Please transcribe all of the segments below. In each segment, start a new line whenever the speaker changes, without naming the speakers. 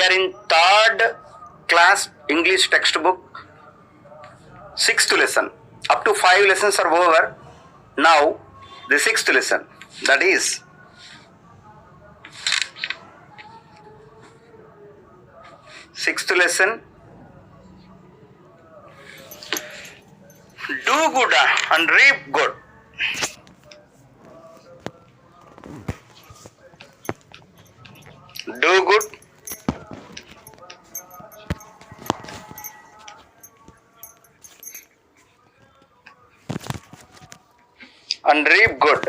We are in third class English textbook, 6th lesson. Up to 5 lessons are over. Now the 6th lesson, that is sixth lesson. Do good and reap good. Do good and reap good.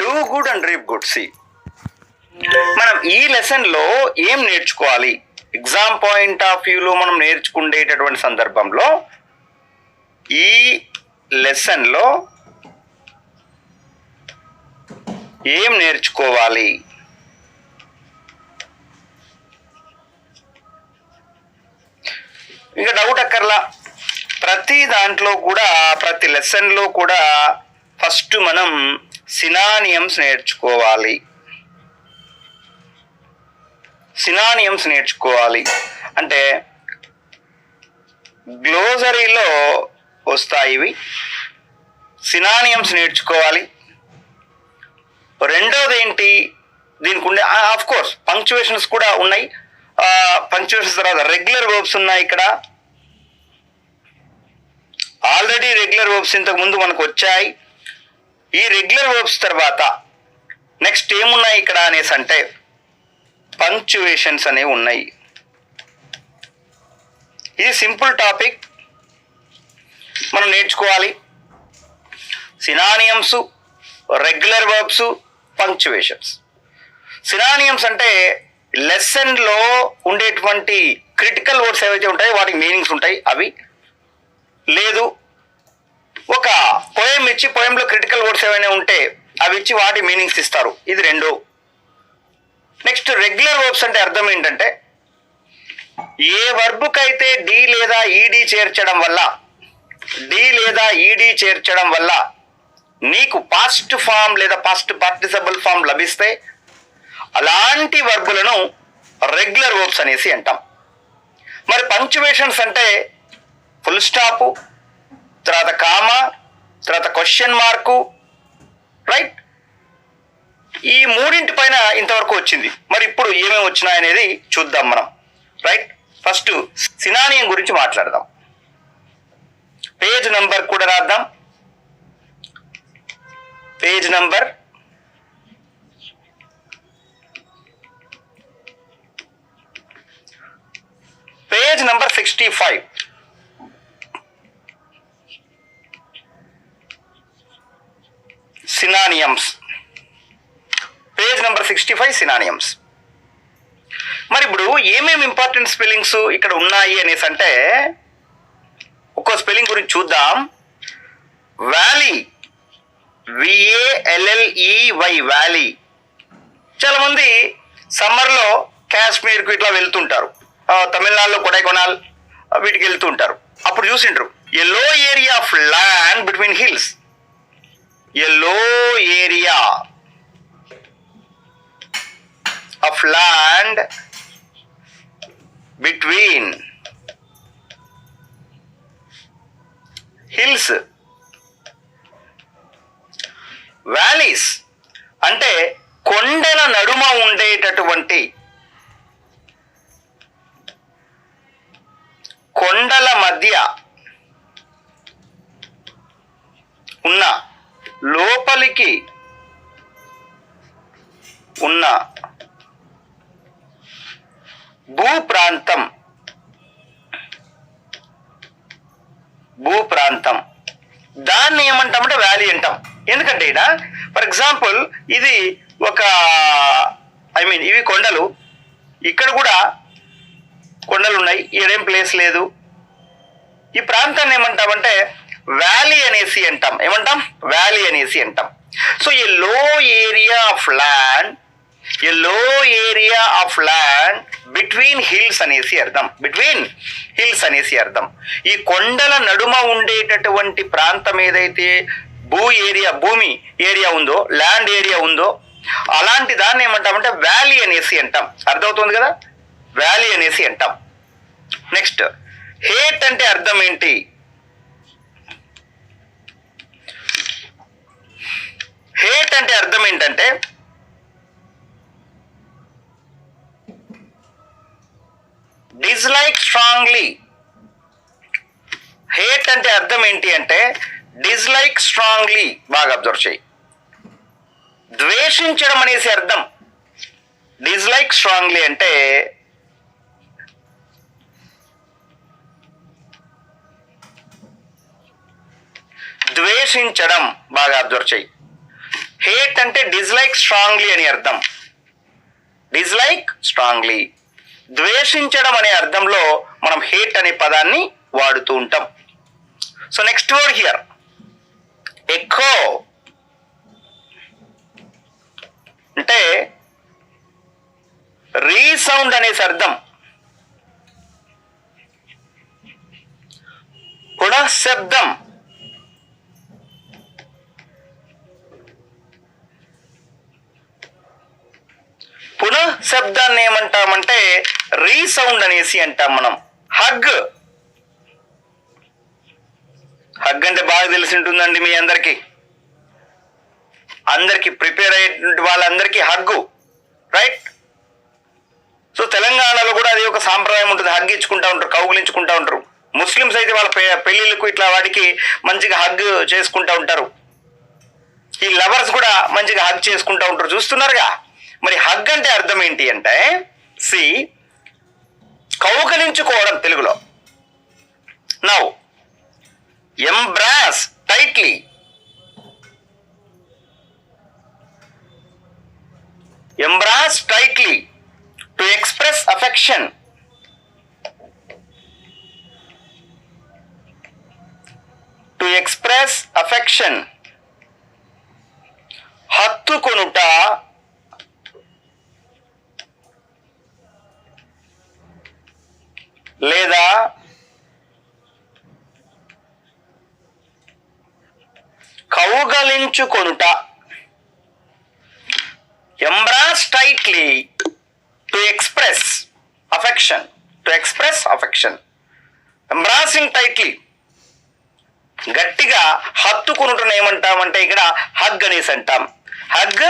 Do good and reap good. See, మనం ఈ లెసన్లో ఏం నేర్చుకోవాలి? Exam point of వ్యూలో మనం నేర్చుకునేటటువంటి సందర్భంలో ఈ లెసన్లో ఏం నేర్చుకోవాలి? ఇంకా డౌట్ అక్కర్లా. ప్రతి దాంట్లో కూడా, ప్రతి లెసన్లో కూడా ఫస్ట్ మనం సినానియమ్స్ నేర్చుకోవాలి. సినానియమ్స్ నేర్చుకోవాలి అంటే గ్లోజరీలో వస్తాయి ఇవి. సినానియమ్స్ నేర్చుకోవాలి. రెండోది ఏంటి, దీనికి ఉండే ఆఫ్ కోర్స్ పంక్చువేషన్స్ కూడా ఉన్నాయి. పంక్చువేషన్స్ తర్వాత రెగ్యులర్ వర్బ్స్ ఉన్నాయి. ఇక్కడ ఆల్రెడీ రెగ్యులర్ వర్బ్స్ ఇంతకు ముందు మనకు వచ్చాయి. ఈ రెగ్యులర్ వర్బ్స్ తర్వాత నెక్స్ట్ ఏమున్నాయి ఇక్కడ అనేసి అంటే పంక్చువేషన్స్ అనేవి ఉన్నాయి. ఇది సింపుల్ టాపిక్, మనం నేర్చుకోవాలి. Synonyms, regular verbs, punctuations. Synonyms అంటే లెసన్లో ఉండేటువంటి క్రిటికల్ వర్డ్స్ ఏవైతే ఉంటాయో వాటికి మీనింగ్స్ ఉంటాయి. అవి లేదు ఒక పోయం ఇచ్చి పోయంలో క్రిటికల్ వర్డ్స్ ఏవైనా ఉంటే అవి ఇచ్చి వాటి మీనింగ్స్ ఇస్తారు. ఇది రెండో. నెక్స్ట్ రెగ్యులర్ వర్బ్స్ అంటే అర్థం ఏంటంటే ఏ వర్బుకైతే డి లేదా ఈడి చేర్చడం వల్ల నీకు పాస్ట్ ఫామ్ లేదా పాస్ట్ పార్టిసిపల్ ఫామ్ లభిస్తే అలాంటి వర్బులను రెగ్యులర్ వర్బ్స్ అనేసి అంటాం. మరి పంక్చువేషన్స్ అంటే ఫుల్ స్టాపు, తర్వాత కామా, తర్వాత క్వశ్చన్ మార్కు, రైట్? ఈ మూడింటి పైన ఇంతవరకు వచ్చింది. మరి ఇప్పుడు ఏమేమి వచ్చినాయనేది చూద్దాం మనం, రైట్? ఫస్ట్ సినానియం గురించి మాట్లాడదాం. పేజ్ నంబర్ కూడా రాద్దాం. Page number 65. Synonyms. Page number 65 synonyms. మరి ఇప్పుడు ఏమేమి ఇంపార్టెంట్ స్పెల్లింగ్స్ ఇక్కడ ఉన్నాయి అనేసి అంటే ఒక్కో స్పెల్లింగ్ గురించి చూద్దాం. Valley, VALLEY, valley. చాలా మంది సమ్మర్లో కాశ్మీర్కు ఇట్లా వెళ్తుంటారు, తమిళనాడులో కొడైకొనాల్ వీటికి వెళ్తూ ఉంటారు. అప్పుడు చూసిండ్రు a low area of land between hills. A low area of land between hills. Valleys అంటే కొండల నడుమ ఉండేటటువంటి, కొండల మధ్య ఉన్న, లోపలికి ఉన్న భూప్రాంతం. దాన్ని ఏమంటామంటే వ్యాలీ అంటాం. ఎందుకంటే ఇక్కడ ఫర్ ఎగ్జాంపుల్ ఇది ఒక ఇవి కొండలు, ఇక్కడ కూడా కొండలు ఉన్నాయి, ఈడేం ప్లేస్ లేదు. ఈ ప్రాంతాన్ని ఏమంటామంటే వ్యాలీ అనేసి అంటాం. ఏమంటాం? వ్యాలీ అనేసి అంటాం. So A low area of land, A low area of land between hills అనేసి అర్థం. బిట్వీన్ హిల్స్ అనేసి అర్థం. ఈ కొండల నడుమ ఉండేటటువంటి ప్రాంతం ఏదైతే భూమి ఏరియా ఉందో, ల్యాండ్ ఏరియా ఉందో, అలాంటి దాన్ని ఏమంటామంటే వ్యాలీ అనేసి అంటాం. అర్థమవుతుంది కదా, వ్యాలీ అనేసి అంటాం. నెక్స్ట్ హేట్ అంటే అర్థం ఏంటి? హేట్ అంటే అర్థం ఏంటంటే డిస్లైక్ స్ట్రాంగ్లీ. హేట్ అంటే అర్థం ఏంటి అంటే డిస్లైక్ స్ట్రాంగ్లీ. బాగా అబ్జర్వ్ చేయి. ద్వేషించడం అనేసి అర్థం. డిస్లైక్ స్ట్రాంగ్లీ అంటే ద్వేషించడం. బాగా అబ్జర్వ్ చేయి. హేట్ అంటే డిస్లైక్ స్ట్రాంగ్లీ అని అర్థం. డిస్లైక్ స్ట్రాంగ్లీ, ద్వేషించడం అనే అర్థంలో మనం హేట్ అనే పదాన్ని వాడుతూ ఉంటాం. So next word here echo. అంటే రీసౌండ్ అనేసి అర్థం. పునఃశబ్దం. పునఃశబ్దాన్ని ఏమంటామంటే రీసౌండ్ అనేసి అంటాం మనం. హగ్. హగ్ అంటే బాగా తెలిసి ఉంటుందండి మీ అందరికీ. అందరికి ప్రిపేర్ అయ్యేటువంటి వాళ్ళందరికీ హగ్గు, రైట్? సో తెలంగాణలో కూడా అది ఒక సాంప్రదాయం ఉంటుంది. హగ్ ఇచ్చుకుంటా ఉంటారు, కౌగులించుకుంటా ఉంటారు. ముస్లిమ్స్ అయితే వాళ్ళ పెళ్లిళ్ళకు ఇట్లా వాటికి మంచిగా హగ్ చేసుకుంటా ఉంటారు. ఈ లవర్స్ కూడా మంచిగా హగ్ చేసుకుంటా ఉంటారు, చూస్తున్నారుగా. మరి హగ్ అంటే అర్థం ఏంటి అంటే సి కౌగలించుకోవడం తెలుగులో. Now embrace tightly. Embrace tightly to express affection. To express affection. హత్తుకొనుట, లేదా కౌగలించుకొనుట. Embrace tightly to express affection. To express affection. Embracing tightly. గట్టిగా హత్తుకునుటను ఏమంటామంటే ఇక్కడ హగ్ అనేసి అంటాం. Hug,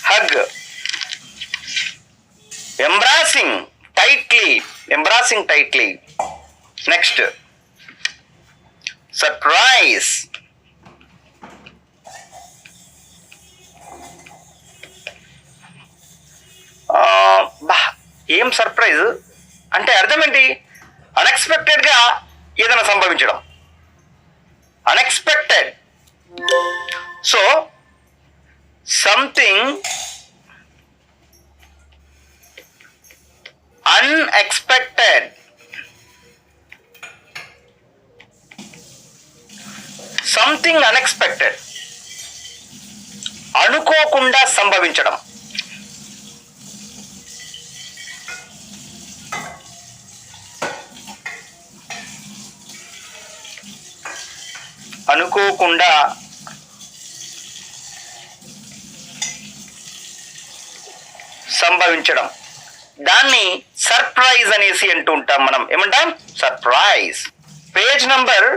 hug. Embracing tightly. Embracing tightly. Next surprise. ఏం surprise అంటే అర్థం ఏంటి? అన్ఎక్స్పెక్టెడ్గా ఏదైనా సంభవించడం. Unexpected. So something unexpected. Something unexpected, అనుకోకుండా సంభవించడం. అనుకోకుండా సంభవించడం, దాన్ని సర్ప్రైజ్ అనేసి అంటూ ఉంటాం మనం. ఏమంటాం? Surprise. Page number,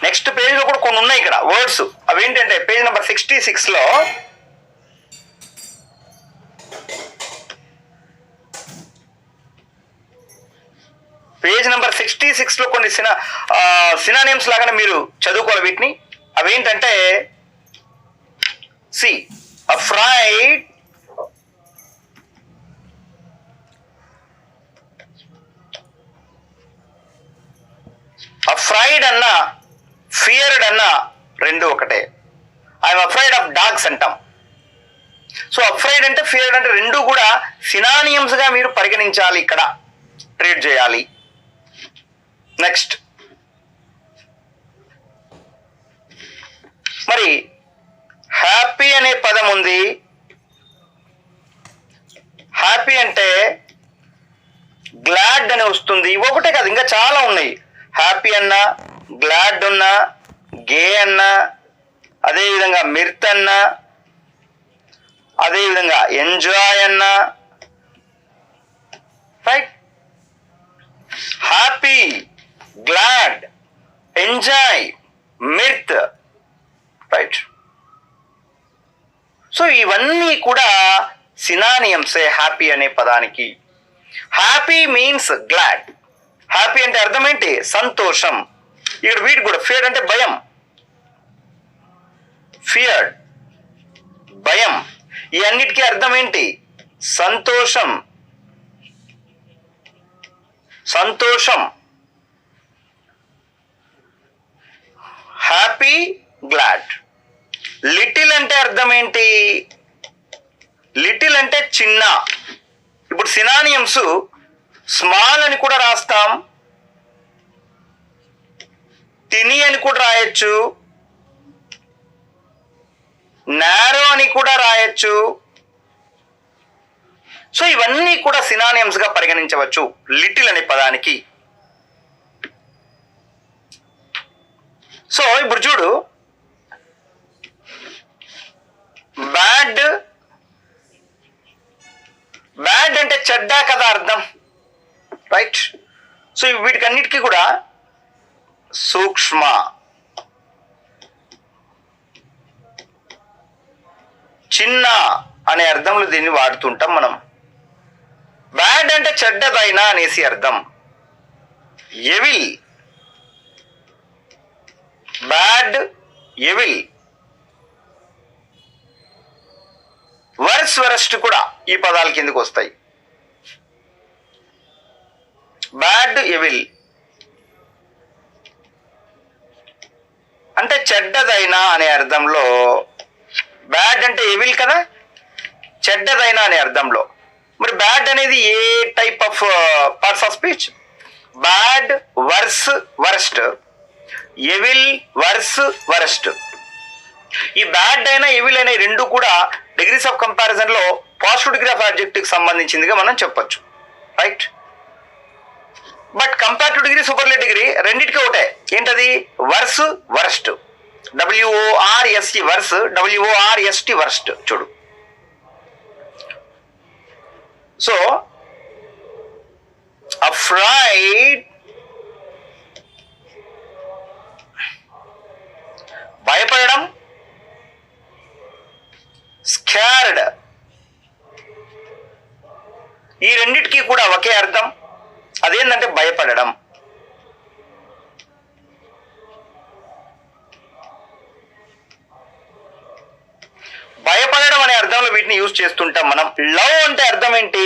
next page లో కూడా కొన్ని ఉన్నాయి ఇక్కడ వర్డ్స్. అవేంటంటే పేజ్ నెంబర్ 66 లో పేజ్ నెంబర్ 66 లో కొన్ని సినానిమ్స్ లాగానే మీరు చదువుకోవాలి వీటిని. అవేంటంటే సి అఫ్రైడ్, అఫ్రైడ్ అన్న ఫియర్డ్ అన్న రెండు ఒకటే. ఐఎమ్ అఫ్రైడ్ ఆఫ్ డాగ్స్ అంటాం. సో అఫ్రైడ్ అంటే ఫియర్డ్ అంటే రెండు కూడా సినానియమ్స్ గా మీరు పరిగణించాలి, ఇక్కడ ట్రీట్ చేయాలి. నెక్స్ట్ మరి హ్యాపీ అనే పదం ఉంది. హ్యాపీ అంటే గ్లాడ్ అని వస్తుంది. ఒకటే కాదు, ఇంకా చాలా ఉన్నాయి. హ్యాపీ అన్నా, గ్లాడ్ అన్నా, గే అన్నా, అదేవిధంగా మిర్త్ అన్న, అదేవిధంగా ఎంజాయ్ అన్న, right? Happy, glad, enjoy, mirth, right? So ఇవన్నీ కూడా సినానియమ్సే హ్యాపీ అనే పదానికి. Happy means glad. హ్యాపీ అంటే అర్థం ఏంటి? సంతోషం. ఇక్కడ వీటి కూడా ఫియర్ అంటే భయం, ఫియర్డ్, భయం. ఈ అన్నిటికీ అర్థం ఏంటి? సంతోషం, సంతోషం. Happy, glad. లిటిల్ అంటే అర్థం ఏంటి? లిటిల్ అంటే చిన్న. ఇప్పుడు సినానియమ్స్ స్మాల్ అని కూడా రాస్తాం, తిని అని కూడా రాయొచ్చు, నారో అని కూడా రాయొచ్చు. సో ఇవన్నీ కూడా సినానియమ్స్ గా పరిగణించవచ్చు లిటిల్ అనే పదానికి. సో ఇప్పుడు చూడు, బ్యాడ్, బ్యాడ్ అంటే చెడ్డ కదా అర్థం, రైట్? సో వీటికన్నిటికీ కూడా సూక్ష్మ, చిన్న అనే అర్థంలో దీన్ని వాడుతుంటాం మనం. బ్యాడ్ అంటే చెడ్డదైనా అనేసి అర్థం. Evil, bad, evil. Worse, worst కూడా ఈ పదాల కిందకు వస్తాయి. బ్యాడ్, ఎవిల్ అంటే చెడ్డదైనా అనే అర్థంలో. బ్యాడ్ అంటే ఎవిల్ కదా, చెడ్డదైనా అనే అర్థంలో. మరి బ్యాడ్ అనేది ఏ type of parts of speech? Bad, worse, worst. Evil, worse, worst. ఈ బ్యాడ్ అయినా ఎవిల్ అయినా రెండు కూడా డిగ్రీస్ ఆఫ్ కంపారిజన్ లో పాజిటివ్ డిగ్రీ ఆఫ్ ఆబ్జెక్టివ్ కి సంబంధించిందిగా మనం చెప్పొచ్చు, right? But comparative degree, superlative degree రెండింటికి ఒకటే. ఏంటది? Worse, worst. WORST worse, WORST worst. చూడు, సో అఫ్రైడ్ భయపడడం, స్కార్డ్ ఈ రెండిటికి కూడా ఒకే అర్థం. అదేంటంటే భయపడడం. భయపడడం అనే అర్థంలో వీటిని యూజ్ చేస్తుంటాం మనం. లవ్ అంటే అర్థం ఏంటి?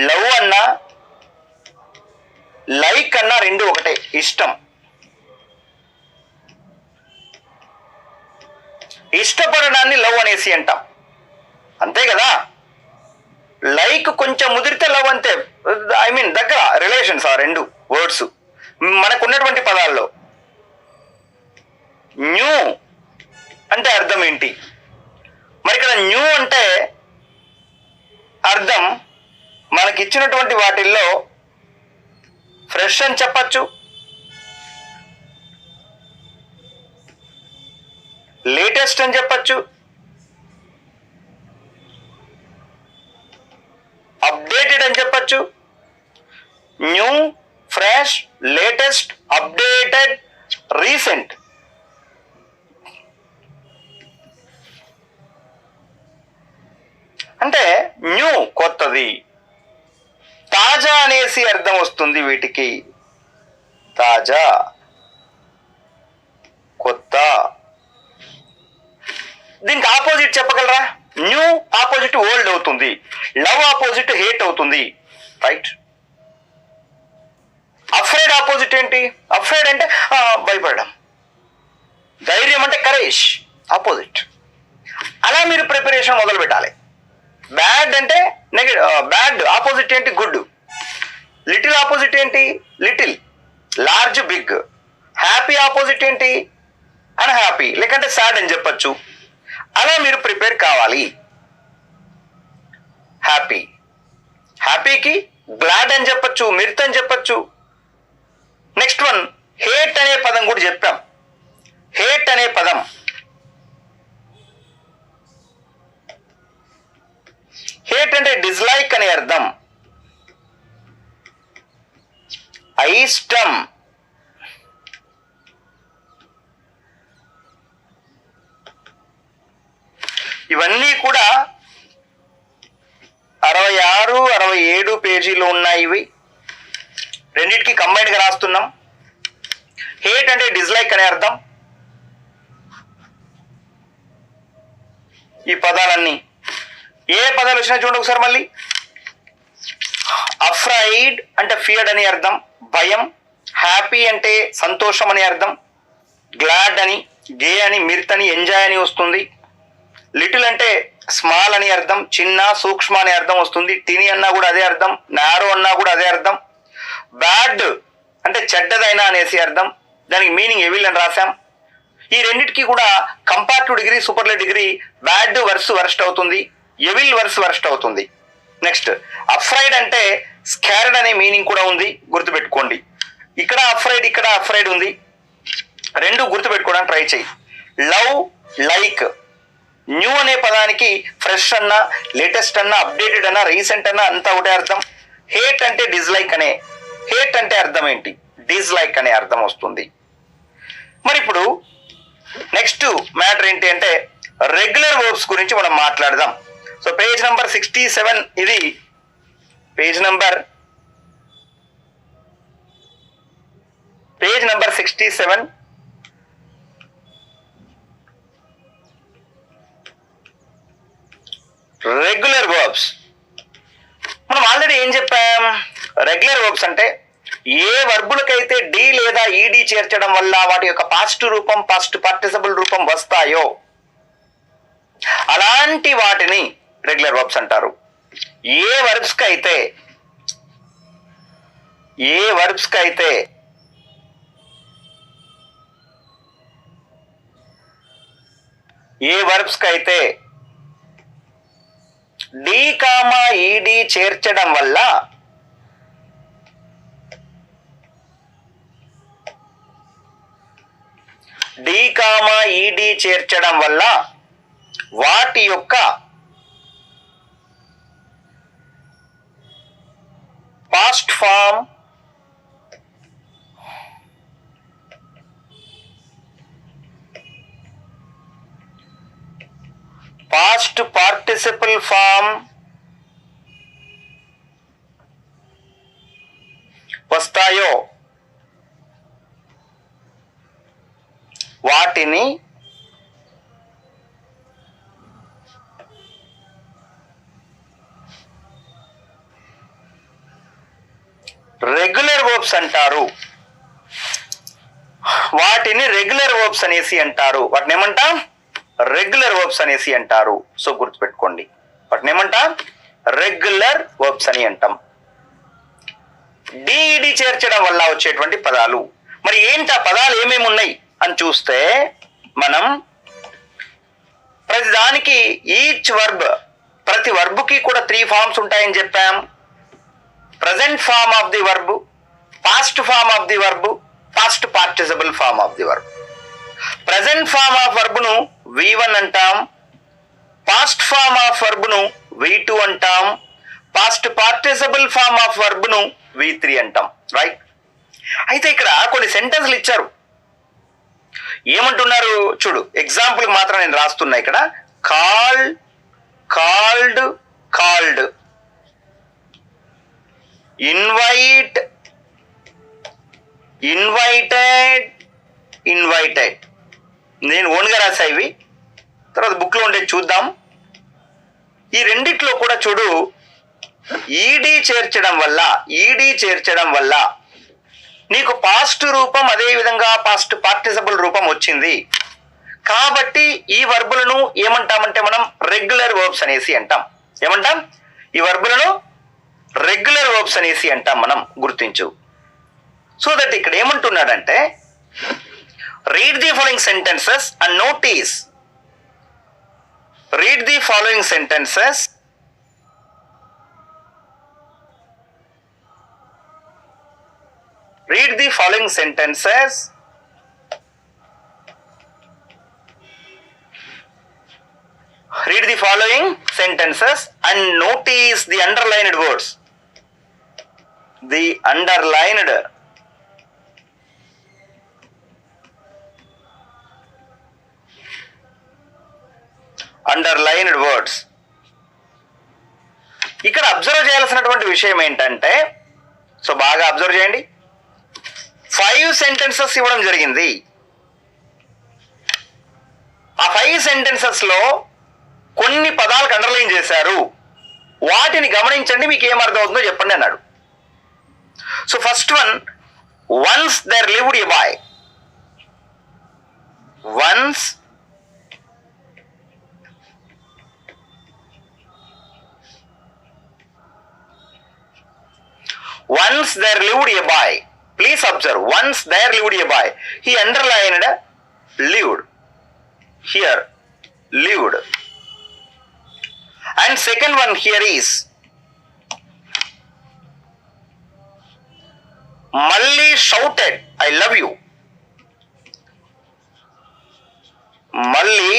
లవ్ అన్నా లైక్ అన్నా రెండు ఒకటే, ఇష్టం. ఇష్టపడడాన్ని లవ్ అనేసి అంటాం, అంతే కదా? లైక్ కొంచెం ముదిరితే లవ్ అంతే. ఐ మీన్ దగ్గర రిలేషన్స్ ఆ రెండు వర్డ్స్ మనకున్నటువంటి పదాల్లో. న్యూ అంటే అర్థం ఏంటి? మరి ఇక్కడ న్యూ అంటే అర్థం మనకిచ్చినటువంటి వాటిల్లో ఫ్రెష్ అని చెప్పచ్చు, లేటెస్ట్ అని చెప్పచ్చు, అప్డేటెడ్ అని చెప్పచ్చు. New, fresh, latest, updated, recent. అంటే న్యూ కొత్తది, తాజా అనేసి అర్థం వస్తుంది వీటికి. తాజా, కొత్త. దీనికి ఆపోజిట్ చెప్పగలరా? న్యూ ఆపోజిట్ ఓల్డ్ అవుతుంది, లవ్ ఆపోజిట్ హేట్ అవుతుంది, రైట్? అఫ్రైడ్ ఆపోజిట్ ఏంటి? అఫ్రైడ్ అంటే భయపడడం. ధైర్యం అంటే కరేజ్, ఆపోజిట్. అలా మీరు ప్రిపరేషన్ మొదలు పెట్టాలి. బ్యాడ్ అంటే బ్యాడ్ ఆపోజిట్ ఏంటి? గుడ్. లిటిల్ ఆపోజిట్ ఏంటి? Little. Large, big. Happy opposite ఏంటి? అన్హ్యాపీ, లేకంటే సాడ్ అని చెప్పచ్చు. అలా మీరు ప్రిపేర్ కావాలి. హ్యాపీ, హ్యాపీకి గ్లాడ్ అని చెప్పచ్చు, మిర్త్ అని చెప్పచ్చు. నెక్స్ట్ వన్ హేట్ అనే పదం కూడా చెప్పాం. హేట్ అనే పదం హేట్ అంటే డిస్లైక్ అనే అర్థం, అయిష్టం, ఇవన్నీ కూడా 66, 67 పేజీలో ఉన్నాయి. ఇవి రెండింటికి కంబైన్డ్ గా రాస్తున్నాం. హేట్ అంటే డిస్లైక్ అనే అర్థం. ఈ పదాలన్నీ ఏ పదాలు వచ్చినా చూడండి ఒకసారి మళ్ళీ. అఫ్రైడ్ అంటే ఫియర్డ్ అని అర్థం, భయం. హ్యాపీ అంటే సంతోషం అని అర్థం. గ్లాడ్ అని, గే అని, మిర్త్ అని, ఎంజాయ్ అని వస్తుంది. లిటిల్ అంటే స్మాల్ అని అర్థం, చిన్న, సూక్ష్మ అనే అర్థం వస్తుంది. టిని అన్నా కూడా అదే అర్థం, నారో అన్నా కూడా అదే అర్థం. బ్యాడ్ అంటే చెడ్డదైనా అనేసి అర్థం, దానికి మీనింగ్ ఎవిల్ అని రాశాం. ఈ రెండింటికి కూడా comparative degree, superlative degree. Bad worse worst అవుతుంది, ఎవిల్ వర్స్ వర్స్ట్ అవుతుంది. నెక్స్ట్ అఫ్రైడ్ అంటే స్కార్డ్ అనే మీనింగ్ కూడా ఉంది, గుర్తుపెట్టుకోండి. ఇక్కడ అఫ్రైడ్, ఇక్కడ అఫ్రైడ్ ఉంది, రెండు గుర్తుపెట్టుకోవడానికి ట్రై చేయి. Love, like. న్యూ అనే పదానికి ఫ్రెష్ అన్నా, లేటెస్ట్ అన్నా, అప్డేటెడ్ అన్నా, రీసెంట్ అన్నా అంతా ఒకటే అర్థం. హేట్ అంటే డిస్లైక్ అనే, హేట్ అంటే అర్థం ఏంటి? డిస్లైక్ అనే అర్థం వస్తుంది. మరి ఇప్పుడు నెక్స్ట్ మ్యాటర్ ఏంటి అంటే రెగ్యులర్ వర్బ్స్ గురించి మనం మాట్లాడదాం. సో పేజ్ నంబర్ 67, ఇది పేజ్ నంబర్ 67. Regular verbs. మనం ఆల్రెడీ ఏం చెప్పాం? రెగ్యులర్ వర్బ్స్ అంటే ఏ వర్బులకైతే డి లేదా ఈడి చేర్చడం వల్ల వాటి యొక్క పాస్ట్ రూపం, పాస్ట్ పార్టిసిపల్ రూపం వస్తాయో అలాంటి వాటిని రెగ్యులర్ వర్బ్స్ అంటారు. ఏ వర్బ్స్ కైతే డి కామా ఈడి చేర్చడం వల్ల వాటి యొక్క past form, past participle form వస్తాయో వాటిని రెగ్యులర్ వర్బ్స్ అంటారు. వాటిని రెగ్యులర్ వర్బ్స్ అనేసి అంటారు. వాటిని ఏమంటాం? రెగ్యులర్ వర్బ్స్ అనేసి అంటారు. సో గుర్తుపెట్టుకోండి, వాటిని ఏమంటాం? రెగ్యులర్ వర్బ్స్ అని అంటాం. డిఈడి చేర్చడం వల్ల వచ్చేటువంటి పదాలు. మరి ఏంటి ఆ పదాలు ఏమేమి ఉన్నాయి అని చూస్తే మనం ప్రతిదానికి ఈచ్ వర్బ్, ప్రతి వర్బ్కి కూడా 3 ఫార్మ్స్ ఉంటాయని చెప్పాం. Present form of the verb, past form of the verb, past participle form of the verb. Present form of verb ను V1 అంటాం, పాస్ట్ ఫార్మ్ ఆఫ్ వర్బ్ ను V2 అంటాం, past participle form of verb ను V3 అంటాం. Right? అయితే ఇక్కడ కొన్ని సెంటెన్స్లు ఇచ్చారు. ఏమంటున్నారు చూడు, ఎగ్జాంపుల్ మాత్రం నేను రాస్తున్నా ఇక్కడ. Called, called, called. Invite, invited, invited. నేను ఓన్గా రాసా ఇవి, తర్వాత బుక్లో ఉండేది చూద్దాం. ఈ రెండిట్లో కూడా చూడు, ఈడీ చేర్చడం వల్ల నీకు పాస్ట్ రూపం, అదే విధంగా పాస్ట్ పార్టిసిపల్ రూపం వచ్చింది. కాబట్టి ఈ వర్బులను ఏమంటామంటే మనం రెగ్యులర్ వర్బ్స్ అనేసి అంటాం. ఏమంటాం? ఈ వర్బులను రెగ్యులర్ వర్బ్స్ అనేసి అంటాం మనం, గుర్తించు. సో దట్ ఇక్కడ ఏమంటున్నాడంటే read the following sentences and notice. Read the following sentences following sentences and notice the underlined words. The underlined words. ఇక్కడ అబ్జర్వ్ చేయాల్సినటువంటి విషయం ఏంటంటే, సో బాగా అబ్జర్వ్ చేయండి. 5 సెంటెన్సెస్ ఇవ్వడం జరిగింది. ఆ 5 సెంటెన్సెస్ లో కొన్ని పదాలకు అండర్లైన్ చేశారు. వాటిని గమనించండి, మీకు ఏమర్థం అవుతుందో చెప్పండి అన్నాడు. So first one, once there lived a boy. Once there lived a boy. Please observe, once there lived a boy. He underlined lived. Here, lived. And second one here is Malli shouted, I love you. Malli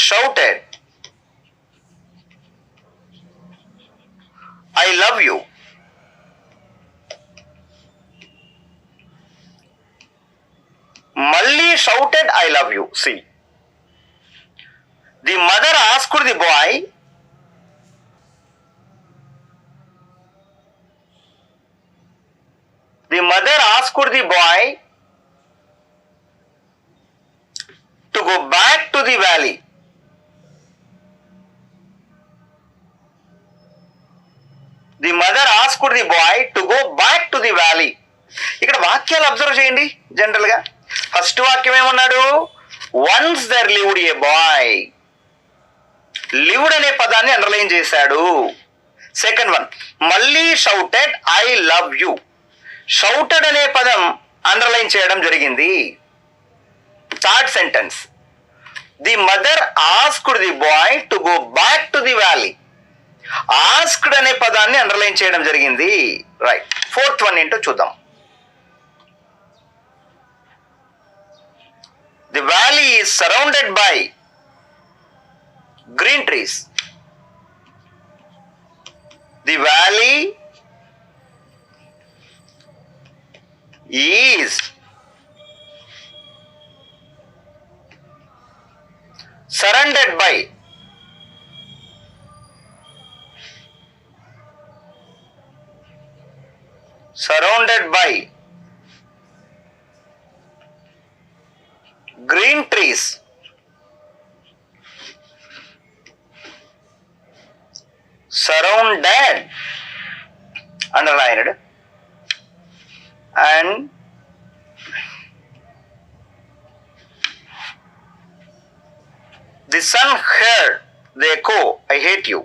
shouted, I love you. Malli shouted, I love you. See. The mother asked the boy, to go back to the valley. The mother asked the boy to go back to the valley. ఇక్కడ వాక్యాలు observe చేయండి. General గా first వాక్యం ఏమన్నాడు? Once there lived a boy. Lived అనే పదాన్ని underline చేశాడు. Second one, మళ్ళీ shouted, I love you. Shouted అనే పదం అండర్లైన్ చేయడం జరిగింది. Third sentence, the mother asked the boy to go back to the valley. Asked అనే పదాన్ని అండర్లైన్ చేయడం జరిగింది. రైట్. ఫోర్త్ వన్ ఏంటో చూద్దాం. The valley is surrounded by green trees. The valley is surrounded by green trees. Surrounded, underlined, and the sun heard the echo, I hate you.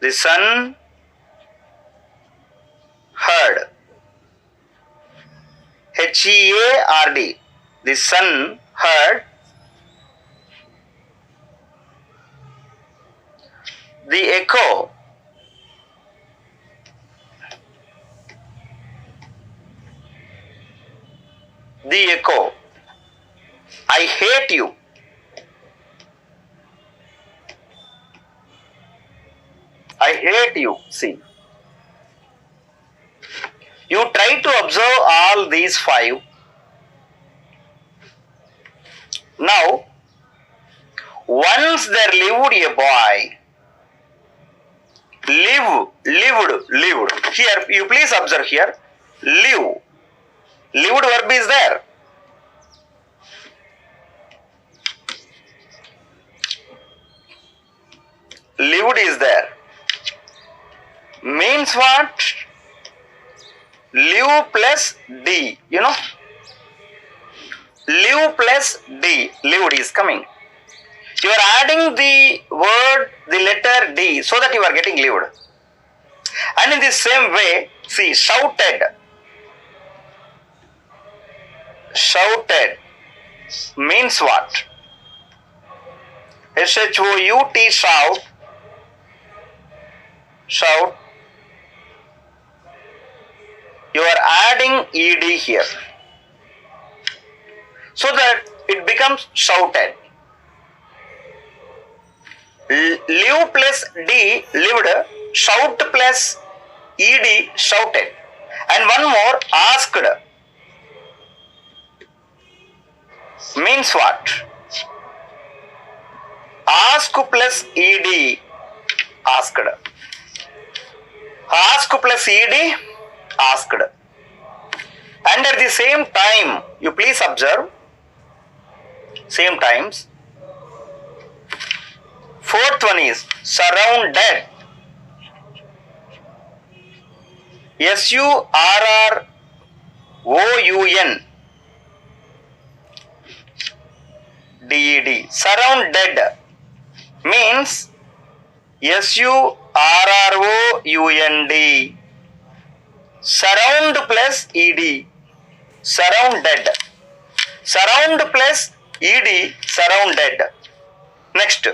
The sun heard, H-E-A-R-D. The sun heard the echo, I hate you. I hate you. See, you try to observe all these 5. Now, once there lived a boy. Lived. Here, you please observe here. Lived verb is there. Lived is there. Means what? Live plus D. You know? Live plus D. Lived is coming. You are adding the word, the letter D, so that you are getting lived. And in the same way, see, shouted. Shouted means what? S-H-O-U-T, shout. Shout. You are adding ED here. so that it becomes shouted. Live plus D, lived. Shout plus ed, shouted. And one more, asked. Means what? Ask plus ed, asked. Ask plus ed, asked. And at the same time, you please observe, same times. Fourth one is surrounded. surroun ded. Surrounded means surround. Surround plus ed, surrounded. Surround plus ed, surrounded. Next,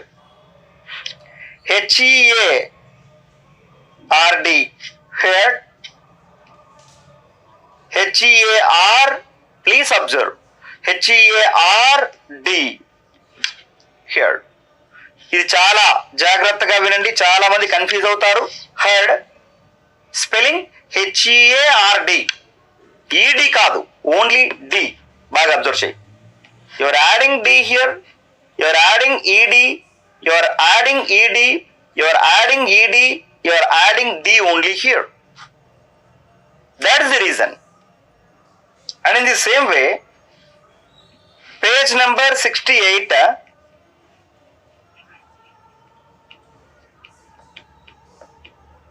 HEARD, heard. HEAR, please observe, HEARD, heard. ఇది చాలా జాగ్రత్తగా వినండి, చాలా మంది confuse అవుతారు. Heard spelling HEARD, ED కాదు, only D. బాగా observe చేయి. Your adding D here, your adding ED, your adding ED, your adding ED, your adding D only here. That is the reason. And in the same way, page number 68,